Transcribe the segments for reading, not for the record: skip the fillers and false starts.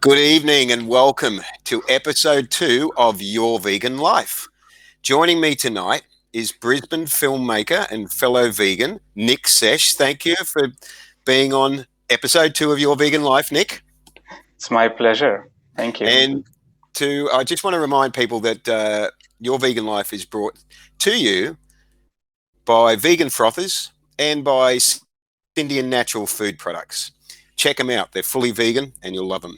Good evening and welcome to episode 2 of Your Vegan Life. Joining me tonight is Brisbane filmmaker and fellow vegan, Nick Sesh. Thank you for being on episode 2 of Your Vegan Life, Nick. It's my pleasure. Thank you. And I just want to remind people that Your Vegan Life is brought to you by Vegan Frothers and by Indian Natural Food Products. Check them out. They're fully vegan and you'll love them.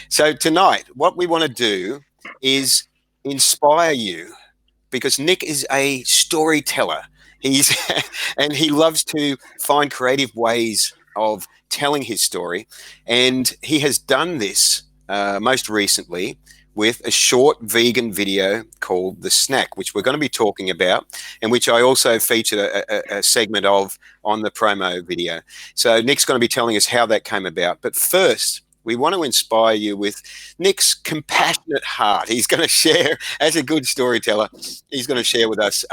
So tonight, what we want to do is inspire you, because Nick is a storyteller. And he loves to find creative ways of telling his story. And he has done this most recently with a short vegan video called The Snack, which we're going to be talking about, and which I also featured a segment of on the promo video. So Nick's going to be telling us how that came about. But first, we want to inspire you with Nick's compassionate heart. He's going to share, as a good storyteller, he's going to share with us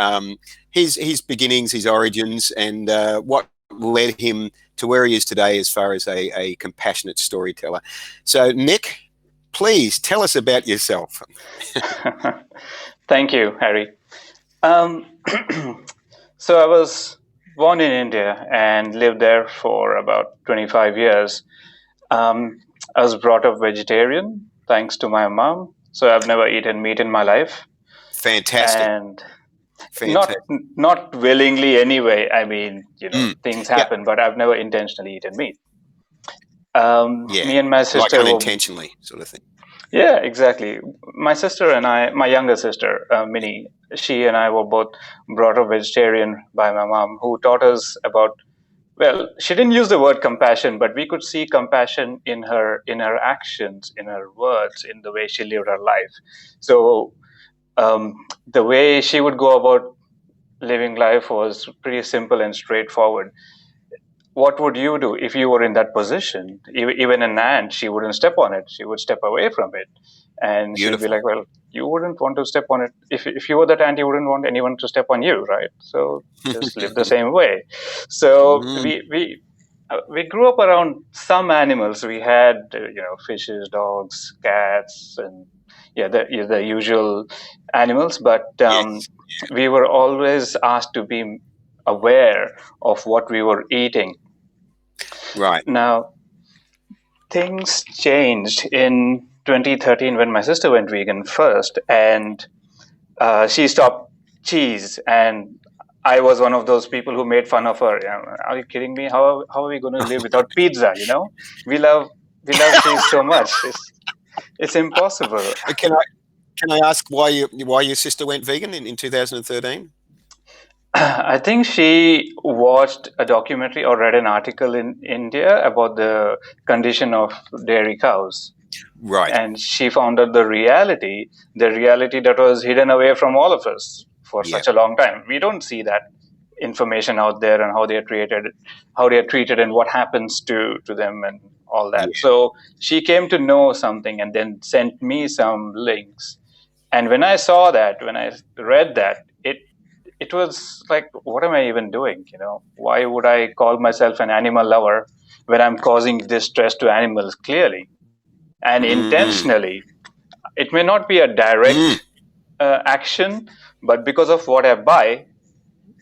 his beginnings, his origins, and what led him to where he is today as far as a compassionate storyteller. So Nick, please tell us about yourself. Thank you, Harry. So I was born in India and lived there for about 25 years. I was brought up vegetarian, thanks to my mom. So I've never eaten meat in my life. Fantastic. And not willingly anyway. I mean, things happen, but I've never intentionally eaten meat. Me and my sister, like unintentionally, sort of thing. Yeah, exactly. My sister and I, my younger sister, Minnie, she and I were both brought up vegetarian by my mom, who taught us about, well, she didn't use the word compassion, but we could see compassion in her actions, in her words, in the way she lived her life. So the way she would go about living life was pretty simple and straightforward. What would you do if you were in that position? Even an ant, she wouldn't step on it. She would step away from it. And Beautiful. She'd be like, well, you wouldn't want to step on it. If you were that ant, you wouldn't want anyone to step on you, right? So just live the same way. So we grew up around some animals. We had, fishes, dogs, cats, and the usual animals. But we were always asked to be aware of what we were eating. Right. Now, things changed in 2013 when my sister went vegan first, and she stopped cheese, and I was one of those people who made fun of her. Are you kidding me? How are we going to live without pizza? We love cheese so much. It's impossible. Can I ask why your sister went vegan in 2013? I think she watched a documentary or read an article in India about the condition of dairy cows. Right. And she found out the reality that was hidden away from all of us for such a long time. We don't see that information out there and how they are treated and what happens to them and all that. Yeah. So she came to know something and then sent me some links. And when I saw that, when I read that, it was like, what am I even doing? Why would I call myself an animal lover when I'm causing distress to animals clearly and intentionally? It may not be a direct action, but because of what I buy,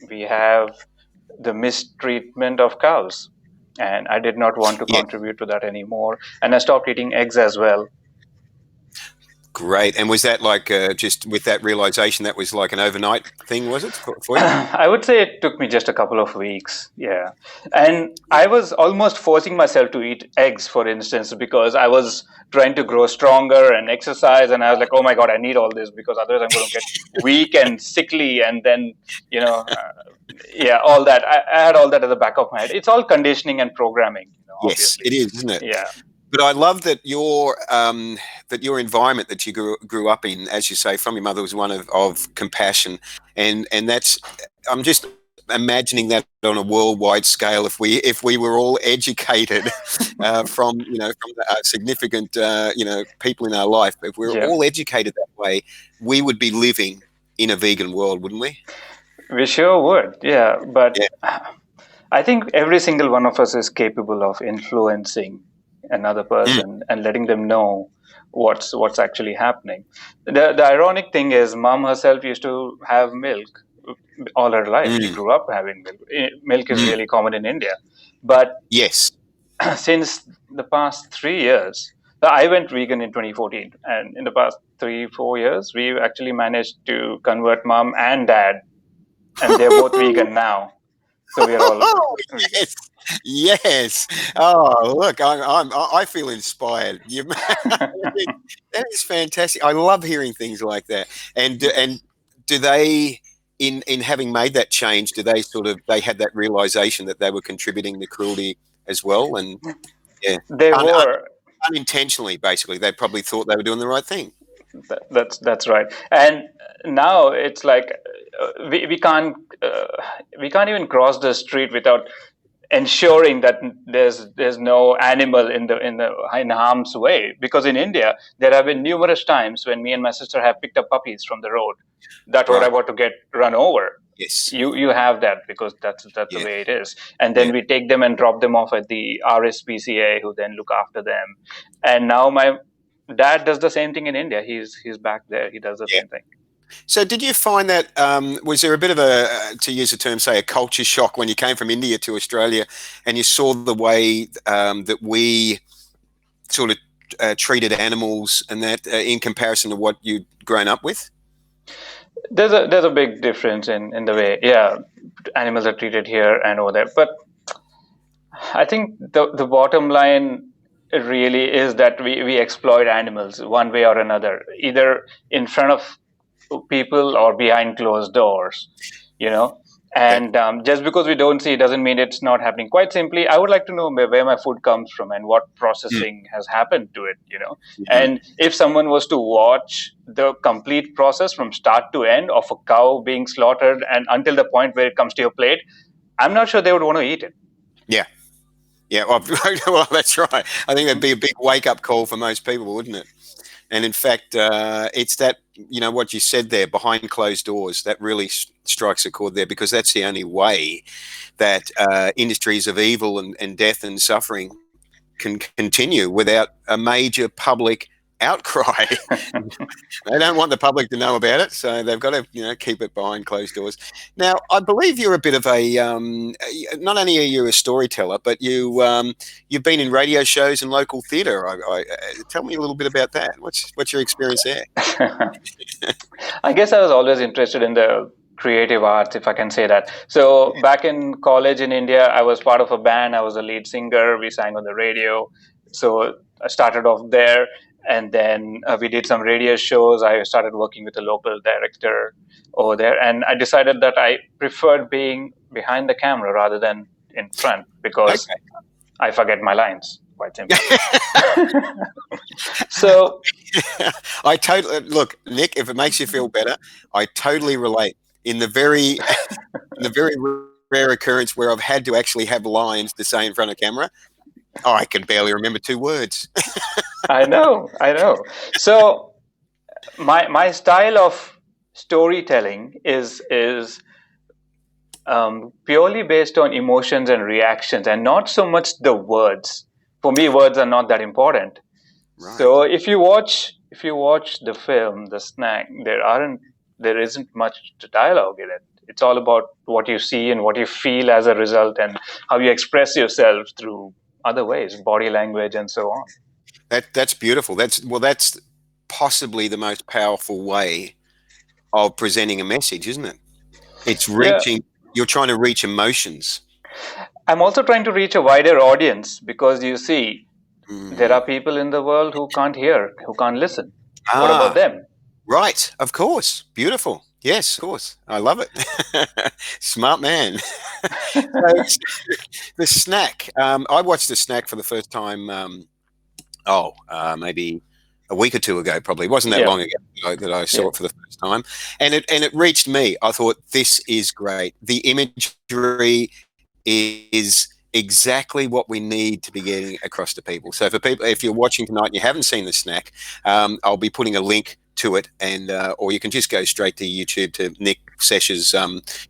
we have the mistreatment of cows. And I did not want to contribute to that anymore. And I stopped eating eggs as well. Great. And was that like just with that realization, that was like an overnight thing, was it for you? I would say it took me just a couple of weeks. Yeah. And I was almost forcing myself to eat eggs, for instance, because I was trying to grow stronger and exercise. And I was like, oh my God, I need all this because otherwise I'm going to get weak and sickly. And then, all that. I had all that at the back of my head. It's all conditioning and programming. Yes, it is, isn't it? Yeah. But I love that your environment that you grew up in, as you say, from your mother, was one of compassion, and that's, I'm just imagining that on a worldwide scale. If we were all educated from the significant people in our life, if we were all educated that way, we would be living in a vegan world, wouldn't we? We sure would, yeah. But I think every single one of us is capable of influencing another person and letting them know what's actually happening. The ironic thing is, mom herself used to have milk all her life. She grew up having milk. Milk is really common in India, but Yes. since the past 3 years, I went vegan in 2014, and in the past 3-4 years, we've actually managed to convert mom and dad, and they're both vegan now. So we are all vegan. Yes. Yes. Oh, look, I feel inspired. That is fantastic. I love hearing things like that. And do they, in having made that change, do they they had that realization that they were contributing to cruelty as well? And yeah, They were. unintentionally, basically, they probably thought they were doing the right thing. That's right. And now it's like we can't even cross the street without ensuring that there's no animal in harm's way, because in India there have been numerous times when me and my sister have picked up puppies from the road that were about to get run over. Yes. You have that, because that's the way it is. And then we take them and drop them off at the RSPCA, who then look after them. And now my dad does the same thing in India. He's back there. He does the same thing. So did you find that, was there a bit of a, to use a term, say a culture shock when you came from India to Australia and you saw the way that we sort of treated animals and that in comparison to what you'd grown up with? There's a big difference in the way, animals are treated here and over there. But I think the bottom line really is that we exploit animals one way or another, either in front of people or behind closed doors, and just because we don't see it doesn't mean it's not happening. Quite simply, I would like to know where my food comes from and what processing has happened to it, and if someone was to watch the complete process from start to end of a cow being slaughtered and until the point where it comes to your plate, I'm not sure they would want to eat it. Yeah, well, that's right. I think that'd be a big wake-up call for most people, wouldn't it? And in fact, it's that, what you said there, behind closed doors, that really strikes a chord there, because that's the only way that industries of evil and death and suffering can continue without a major public outcry. They don't want the public to know about it, so they've got to keep it behind closed doors. Now, I believe you're a bit of a not only are you a storyteller, but you've been in radio shows and local theatre. Tell me a little bit about that. What's your experience there? I guess I was always interested in the creative arts, if I can say that. So back in college in India, I was part of a band. I was a lead singer. We sang on the radio. So I started off there. And then we did some radio shows. I started working with a local director over there. And I decided that I preferred being behind the camera rather than in front, because I forget my lines, quite simply. So I totally, look, Nick, if it makes you feel better, I totally relate. In the very rare occurrence where I've had to actually have lines to say in front of camera, I can barely remember 2 words. I know. So my style of storytelling is purely based on emotions and reactions, and not so much the words. For me, words are not that important. Right. So if you watch the film, The Snack, there isn't much dialogue in it. It's all about what you see and what you feel as a result, and how you express yourself through other ways, body language and so on. That's beautiful. That's possibly the most powerful way of presenting a message, isn't it? It's reaching. You're trying to reach emotions. I'm also trying to reach a wider audience, because you see, there are people in the world who can't hear, who can't listen. What about them? Right. Of course. Beautiful. Yes, of course. I love it. Smart man. The Snack. I watched The Snack for the first time, maybe a week or 2 ago, probably. It wasn't that long ago that I saw it for the first time. And it reached me. I thought, this is great. The imagery is exactly what we need to be getting across to people. So for people, if you're watching tonight and you haven't seen The Snack, I'll be putting a link to it, and or you can just go straight to YouTube, to Nick Sesh's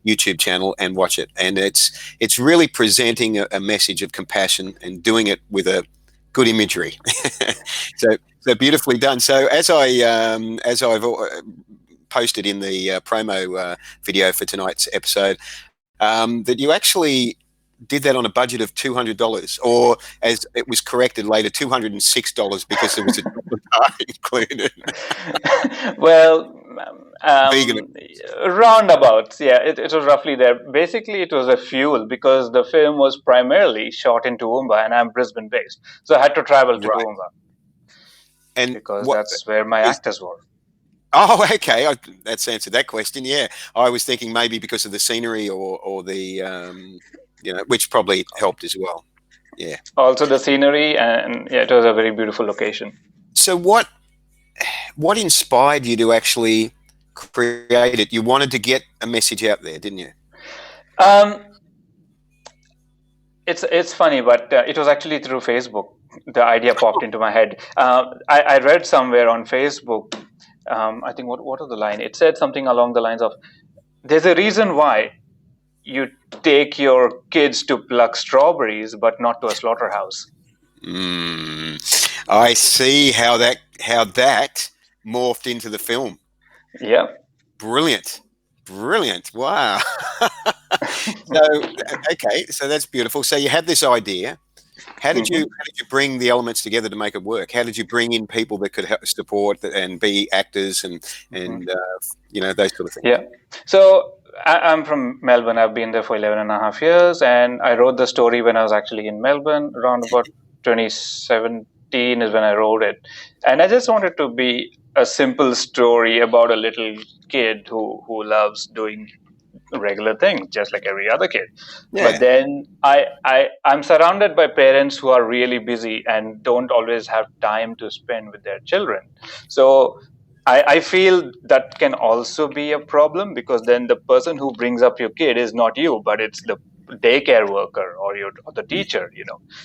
YouTube channel, and watch it. And it's really presenting a message of compassion, and doing it with a good imagery. So beautifully done. So as I've posted in the promo video for tonight's episode, that you actually did that on a budget of $200, or as it was corrected later, $206 because there was a chocolate bar included. Well, Vegan. roundabouts, yeah, it was roughly there. Basically, it was a fuel because the film was primarily shot in Toowoomba, and I'm Brisbane based, so I had to travel to Toowoomba, and because that's where my actors were. Oh, okay. That's answered that question. Yeah, I was thinking maybe because of the scenery or the which probably helped as well. Yeah. Also the scenery, and yeah, it was a very beautiful location. So what inspired you to actually create it? You wanted to get a message out there, didn't you? It's funny, but it was actually through Facebook. The idea popped into my head. I read somewhere on Facebook. I think what was the line? It said something along the lines of, "There's a reason why you take your kids to pluck strawberries, but not to a slaughterhouse." I see how that morphed into the film. Yeah. Brilliant. Wow. So that's beautiful. So you had this idea. How did you bring the elements together to make it work? How did you bring in people that could help support and be actors and those sort of things? Yeah. So I'm from Melbourne. I've been there for 11 and a half years, and I wrote the story when I was actually in Melbourne. Around about 2017 is when I wrote it, and I just wanted to be a simple story about a little kid who loves doing regular things just like every other kid. Yeah. But then I'm surrounded by parents who are really busy and don't always have time to spend with their children. So I feel that can also be a problem, because then the person who brings up your kid is not you, but it's the daycare worker or the teacher,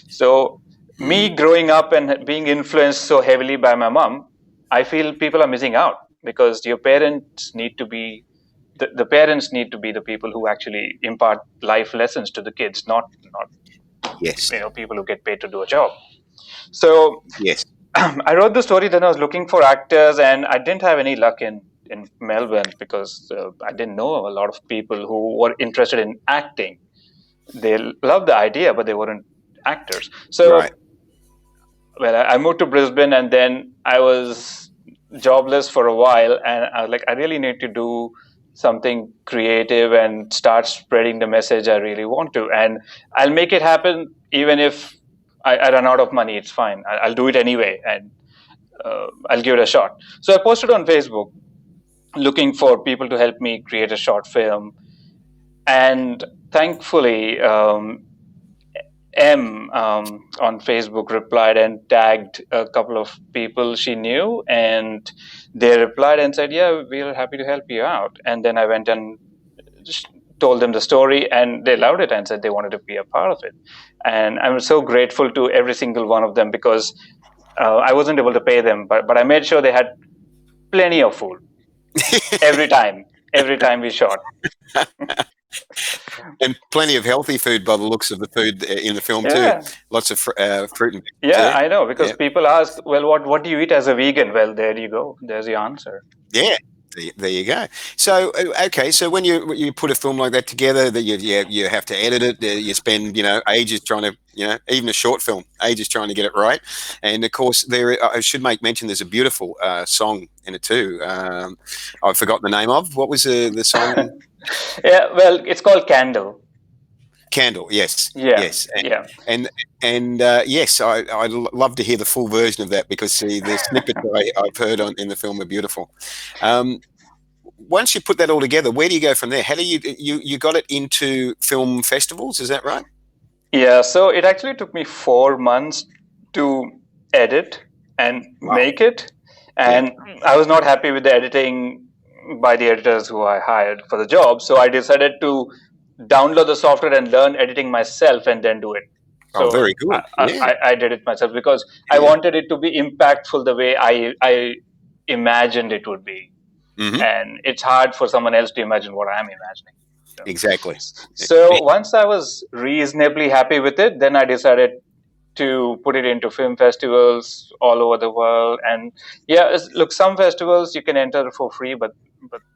So me growing up and being influenced so heavily by my mom, I feel people are missing out, because your parents need to be the parents need to be the people who actually impart life lessons to the kids, not yes, people who get paid to do a job. So yes, I wrote the story. Then I was looking for actors, and I didn't have any luck in Melbourne, because I didn't know a lot of people who were interested in acting. They loved the idea, but they weren't actors. So, right. Well, I moved to Brisbane, and then I was jobless for a while, and I was like, I really need to do something creative and start spreading the message I really want to, and I'll make it happen even if I run out of money. It's fine. I'll do it anyway, and I'll give it a shot. So I posted on Facebook looking for people to help me create a short film, and thankfully M on Facebook replied and tagged a couple of people she knew, and they replied and said, "Yeah, we're happy to help you out." And then I went and just told them the story, and they loved it and said they wanted to be a part of it. And I'm so grateful to every single one of them, because I wasn't able to pay them, but I made sure they had plenty of food every time we shot. And plenty of healthy food by the looks of the food in the film too. Lots of fruit and vegetables. Yeah, I know, because people ask, well, what do you eat as a vegan? Well, there you go. There's your answer. Yeah, there you go. So so when you put a film like that together, that you have to edit it. You spend ages trying to even a short film, ages trying to get it right. And of course, I should make mention, there's a beautiful song in it too. I forgot the name of. What was the song? Yeah, well, it's called Candle. Candle, yes. Yeah, yes. And yes, I'd love to hear the full version of that, because the snippets I've heard in the film are beautiful. Once you put that all together, where do you go from there? How do you got it into film festivals? Is that right? Yeah, so it actually took me 4 months to edit and make it, and I was not happy with the editing by the editors who I hired for the job. So I decided to download the software and learn editing myself, and then do it. So very good. I did it myself, because I wanted it to be impactful the way I imagined it would be. Mm-hmm. And it's hard for someone else to imagine what I'm imagining. Exactly. So once I was reasonably happy with it, then I decided to put it into film festivals all over the world. And yeah, look, some festivals you can enter for free, but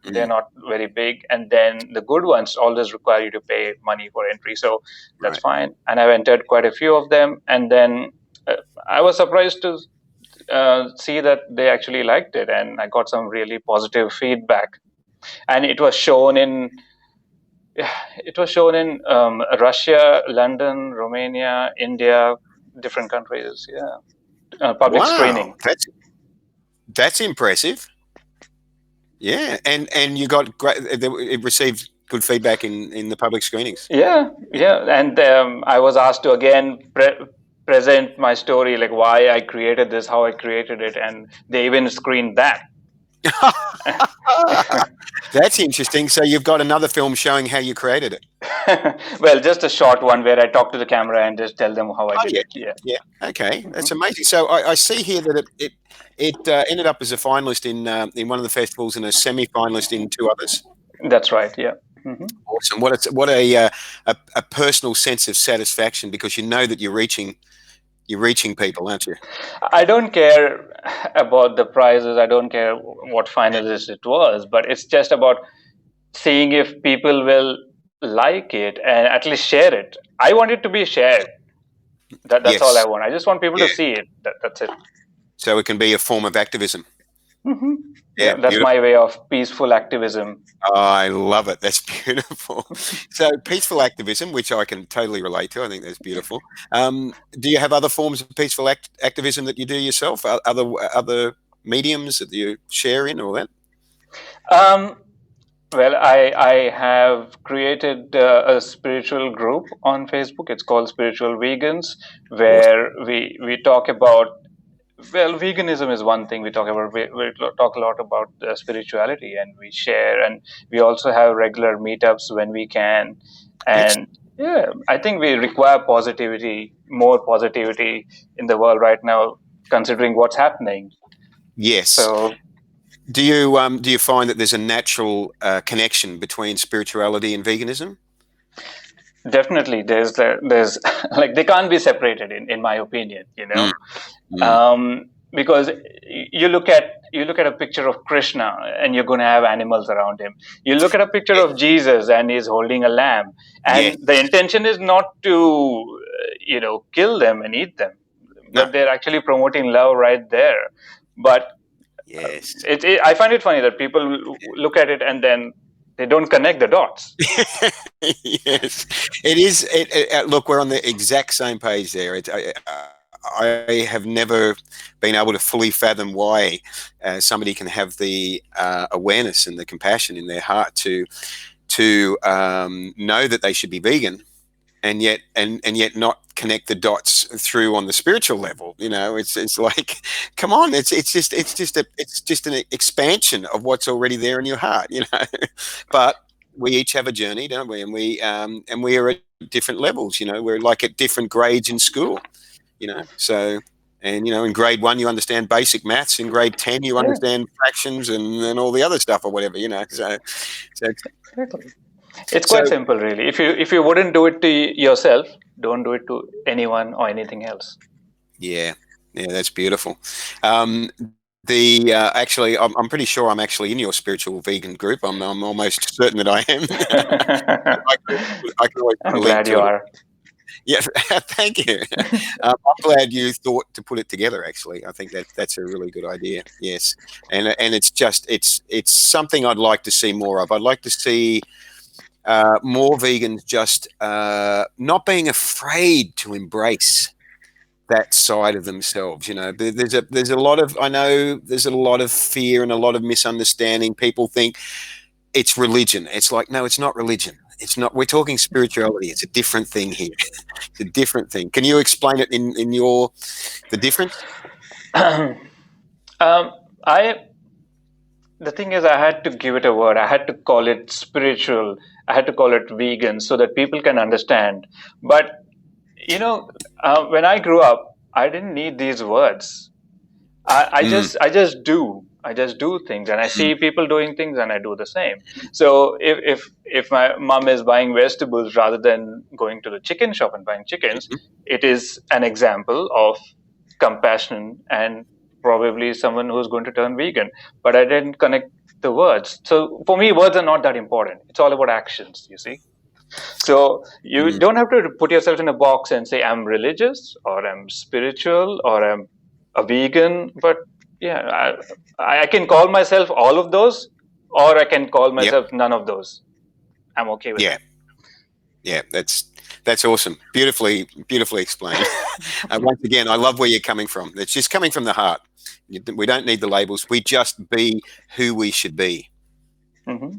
they're not very big. And then the good ones always require you to pay money for entry. So that's fine. And I've entered quite a few of them. And then I was surprised to see that they actually liked it, and I got some really positive feedback. And it was shown in Russia, London, Romania, India, different countries. Yeah, public screening. That's impressive. Yeah, and you got great. It received good feedback in the public screenings. Yeah, and I was asked to again present my story, like why I created this, how I created it, and they even screened that. That's interesting. So you've got another film showing how you created it. Well, just a short one where I talk to the camera and just tell them how I did it. Yeah. Okay, that's amazing. So I see here that it ended up as a finalist in one of the festivals and a semi-finalist in two others. That's right. Yeah. Awesome. What a personal sense of satisfaction, because you know that you're reaching people, aren't you? I don't care about the prizes. I don't care what finalist it was, but it's just about seeing if people will like it and at least share it. I want it to be shared. That's all I want. I just want people to see it. That's it. So it can be a form of activism. Mm-hmm. Yeah, that's beautiful. My way of peaceful activism. Oh, I love it. That's beautiful. So peaceful activism, which I can totally relate to. I think that's beautiful. Do you have other forms of peaceful activism that you do yourself? Other mediums that you share in, or that? Well, I have created a spiritual group on Facebook. It's called Spiritual Vegans, where we talk about. Well, veganism is one thing we talk about. We talk a lot about spirituality, and we share, and we also have regular meetups when we can. And yeah, I think we require positivity, more positivity in the world right now, considering what's happening. Yes. So, do you find that there's a natural connection between spirituality and veganism? Definitely, there's like they can't be separated in my opinion, you know. Because you look at a picture of Krishna and you're going to have animals around him. You look at a picture of Jesus and he's holding a lamb, and the intention is not to kill them and eat them, but they're actually promoting love right there. But I find it funny that people look at it and then they don't connect the dots. Yes, it is. Look, we're on the exact same page there. I have never been able to fully fathom why somebody can have the awareness and the compassion in their heart to know that they should be vegan, and yet not connect the dots through on the spiritual level. You know, it's like, come on, it's just an expansion of what's already there in your heart. You know, but we each have a journey, don't we? And we are at different levels. You know, we're like at different grades in school. You know, so, and in grade 1 you understand basic maths, in grade 10 you understand fractions and all the other stuff or whatever. You know, so exactly. It's quite simple, really. If you wouldn't do it to yourself, don't do it to anyone or anything else. Yeah, that's beautiful. Actually, I'm pretty sure I'm actually in your spiritual vegan group. I'm almost certain that I am. I can always I'm glad you are. Yeah, thank you. I'm glad you thought to put it together. Actually, I think that's a really good idea. Yes, and it's something I'd like to see more of. I'd like to see more vegans just not being afraid to embrace that side of themselves. You know, there's a lot of fear and a lot of misunderstanding. People think it's religion. It's like, no, it's not religion. It's not. We're talking spirituality. It's a different thing here. It's a different thing. Can you explain it in the difference? The thing is, I had to give it a word. I had to call it spiritual. I had to call it vegan so that people can understand. But when I grew up, I didn't need these words. I just do. I just do things, and I see people doing things, and I do the same. So if my mom is buying vegetables rather than going to the chicken shop and buying chickens, it is an example of compassion and probably someone who's going to turn vegan. But I didn't connect the words. So for me, words are not that important. It's all about actions, you see. So you don't have to put yourself in a box and say, I'm religious or I'm spiritual or I'm a vegan. But yeah, I can call myself all of those, or I can call myself none of those. I'm okay with that. Yeah, that's awesome. Beautifully explained. Once again, I love where you're coming from. It's just coming from the heart. We don't need the labels. We just be who we should be. Mm-hmm.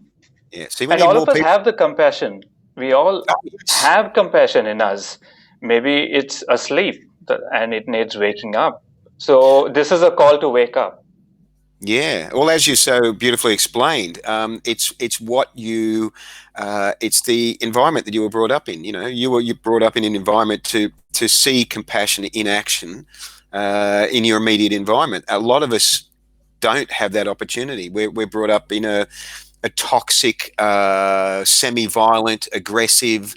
Yeah. See, and all of us have the compassion. We all have compassion in us. Maybe it's asleep and it needs waking up. So this is a call to wake up. Yeah. Well, as you so beautifully explained, it's what you, it's the environment that you were brought up in. You know, you brought up in an environment to see compassion in action in your immediate environment. A lot of us don't have that opportunity. We're brought up in a toxic, semi-violent, aggressive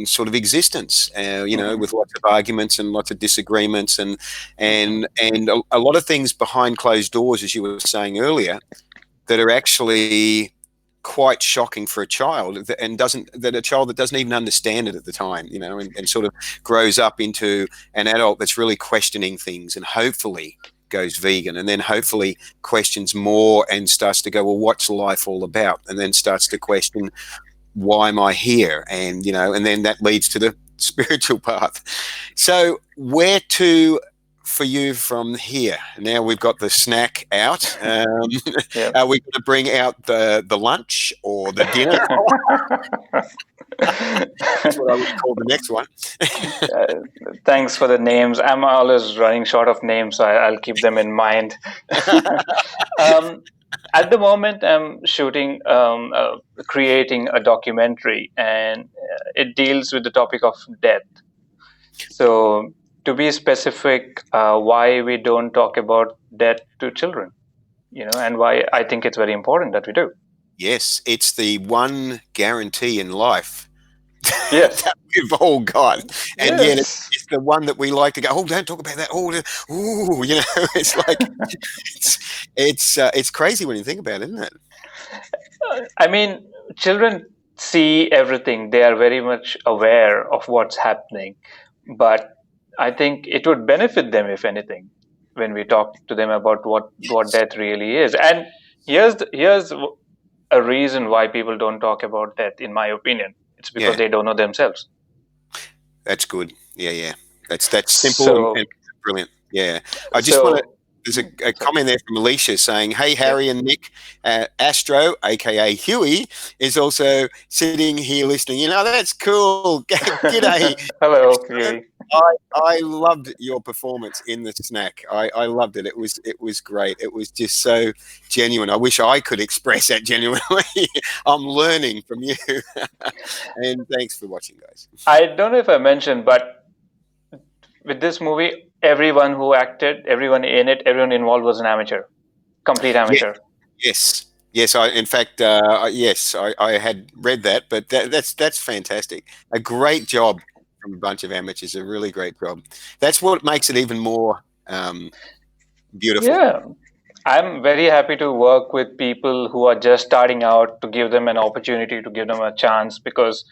sort of existence, you know, with lots of arguments and lots of disagreements and a lot of things behind closed doors, as you were saying earlier, that are actually quite shocking for a child, and a child that doesn't even understand it at the time, you know, and sort of grows up into an adult that's really questioning things and hopefully goes vegan, and then hopefully questions more and starts to go, well, what's life all about? And then starts to question, why am I here? And, you know, and then that leads to the spiritual path. So where to for you from here? Now we've got the snack out. Are we going to bring out the lunch or the dinner? That's what I would call the next one. Thanks for the names. I'm always running short of names, so I'll keep them in mind. At the moment, I'm shooting, creating a documentary, and it deals with the topic of death. So, to be specific, why we don't talk about death to children, you know, and why I think it's very important that we do. Yes, it's the one guarantee in life that we've all got, and yet it's the one that we like to go, oh, don't talk about that. Oh, ooh, you know, it's like it's crazy when you think about it, isn't it? I mean, children see everything; they are very much aware of what's happening, but I think it would benefit them, if anything, when we talk to them about what death really is. And here's a reason why people don't talk about death, in my opinion. It's because they don't know themselves. That's good. Yeah. That's simple and brilliant. Yeah. I just want to. There's a comment there from Alicia saying, "Hey, Harry and Nick, Astro, aka Huey, is also sitting here listening. You know, that's cool. G'day. Hello, Huey. I loved your performance in the snack. I loved it. It was great. It was just so genuine. I wish I could express that genuinely. I'm learning from you. And thanks for watching, guys. I don't know if I mentioned, but with this movie, everyone who acted, everyone in it, everyone involved was an amateur, complete amateur. Yes. I had read that, but that's fantastic. A great job. A bunch of amateurs, a really great job. That's what makes it even more beautiful. Yeah, I'm very happy to work with people who are just starting out, to give them an opportunity, to give them a chance, because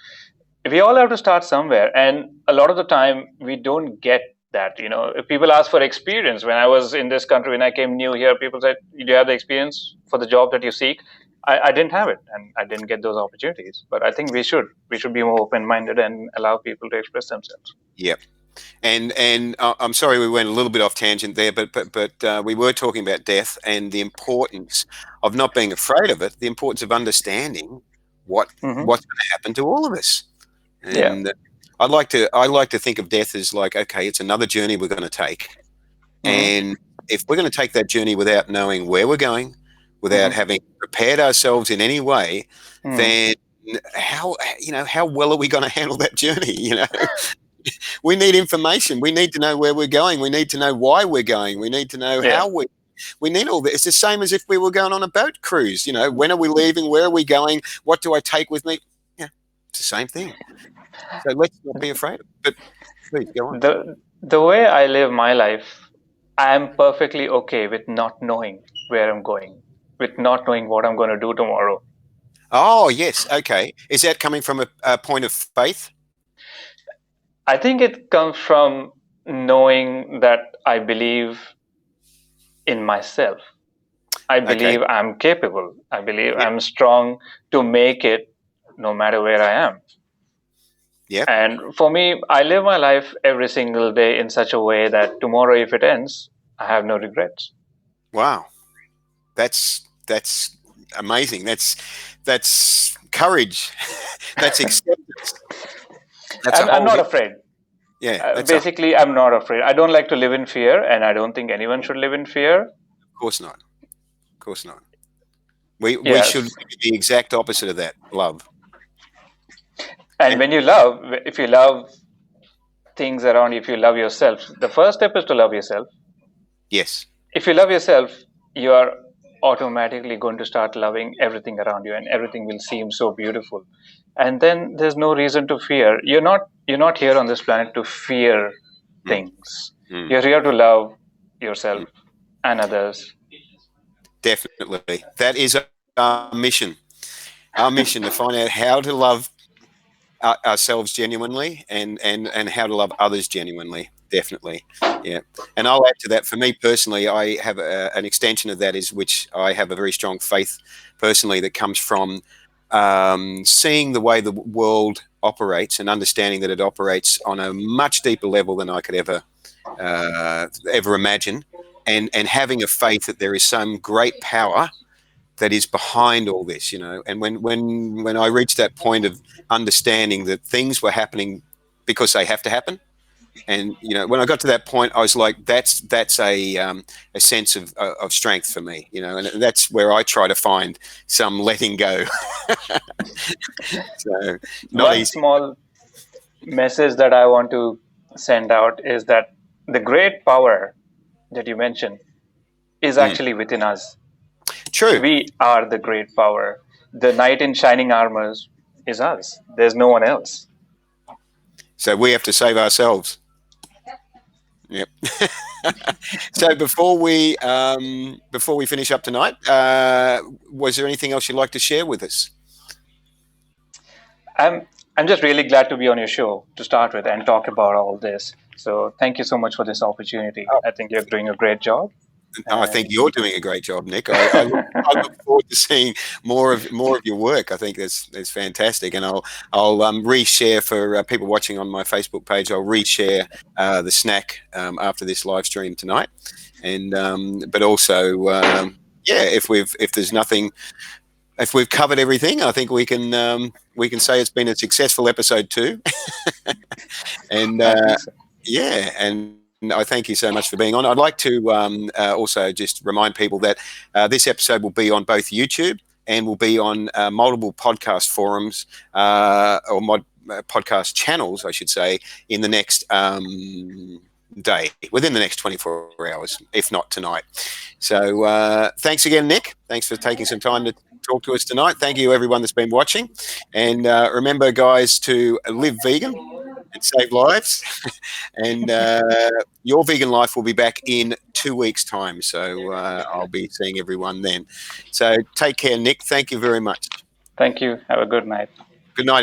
we all have to start somewhere, and a lot of the time we don't get that. You know, if people ask for experience. When I was in this country, when I came new here, people said, "Do you have the experience for the job that you seek?" I didn't have it, and I didn't get those opportunities. But I think we should be more open-minded and allow people to express themselves. Yep. And I'm sorry we went a little bit off tangent there, but we were talking about death and the importance of not being afraid of it, the importance of understanding what's going to happen to all of us. And I like to think of death as like, okay, it's another journey we're going to take, and if we're going to take that journey without knowing where we're going, without having prepared ourselves in any way, then how well are we going to handle that journey? You know, we need information. We need to know where we're going. We need to know why we're going. We need to know how we're We need all this. It's the same as if we were going on a boat cruise. When are we leaving? Where are we going? What do I take with me? Yeah, it's the same thing. So let's not be afraid. But please go on. The way I live my life, I am perfectly okay with not knowing where I'm going, with not knowing what I'm going to do tomorrow. Oh, yes. Okay. Is that coming from a point of faith? I think it comes from knowing that I believe in myself. I believe I'm capable. I believe I'm strong to make it no matter where I am. Yeah. And for me, I live my life every single day in such a way that tomorrow, if it ends, I have no regrets. Wow. That's amazing. That's courage. That's acceptance. I'm not afraid. Yeah. Basically, I'm not afraid. I don't like to live in fear, and I don't think anyone should live in fear. Of course not. Of course not. We should be the exact opposite of that. Love. And when you love, if you love things around you, if you love yourself, the first step is to love yourself. Yes. If you love yourself, you are automatically going to start loving everything around you, and everything will seem so beautiful. And then there's no reason to fear. You're not here on this planet to fear things. You're here to love yourself and others. Definitely. That is our mission. Our mission to find out how to love ourselves genuinely and how to love others genuinely. Definitely. Yeah. And I'll add to that, for me personally, I have an extension of that, which I have a very strong faith personally that comes from seeing the way the world operates and understanding that it operates on a much deeper level than I could ever imagine, and having a faith that there is some great power that is behind all this, and when I reached that point of understanding that things were happening because they have to happen, and when I got to that point, I was like, that's a sense of strength for me, and that's where I try to find some letting go. So one easy. Small message that I want to send out is that the great power that you mentioned is actually within us. True. We are the great power. The knight in shining armors is us. There's no one else. So we have to save ourselves. Yep. So before we finish up tonight, was there anything else you'd like to share with us? I'm just really glad to be on your show to start with and talk about all this. So thank you so much for this opportunity. I think you're doing a great job. I think you're doing a great job, Nick. I look forward to seeing more of your work. I think that's fantastic, and I'll reshare for people watching on my Facebook page. I'll reshare the snack after this live stream tonight, and but also if there's nothing. If we've covered everything, I think we can say it's been a successful episode too. And and I thank you so much for being on. I'd like to also just remind people that this episode will be on both YouTube and will be on multiple podcast forums or podcast channels, I should say, in the next day, within the next 24 hours, if not tonight. So thanks again, Nick. Thanks for taking some time to talk to us tonight. Thank you, everyone that's been watching. And remember, guys, to live vegan and save lives. And your vegan life will be back in 2 weeks' time. So I'll be seeing everyone then. So take care, Nick. Thank you very much. Thank you. Have a good night. Good night, everyone.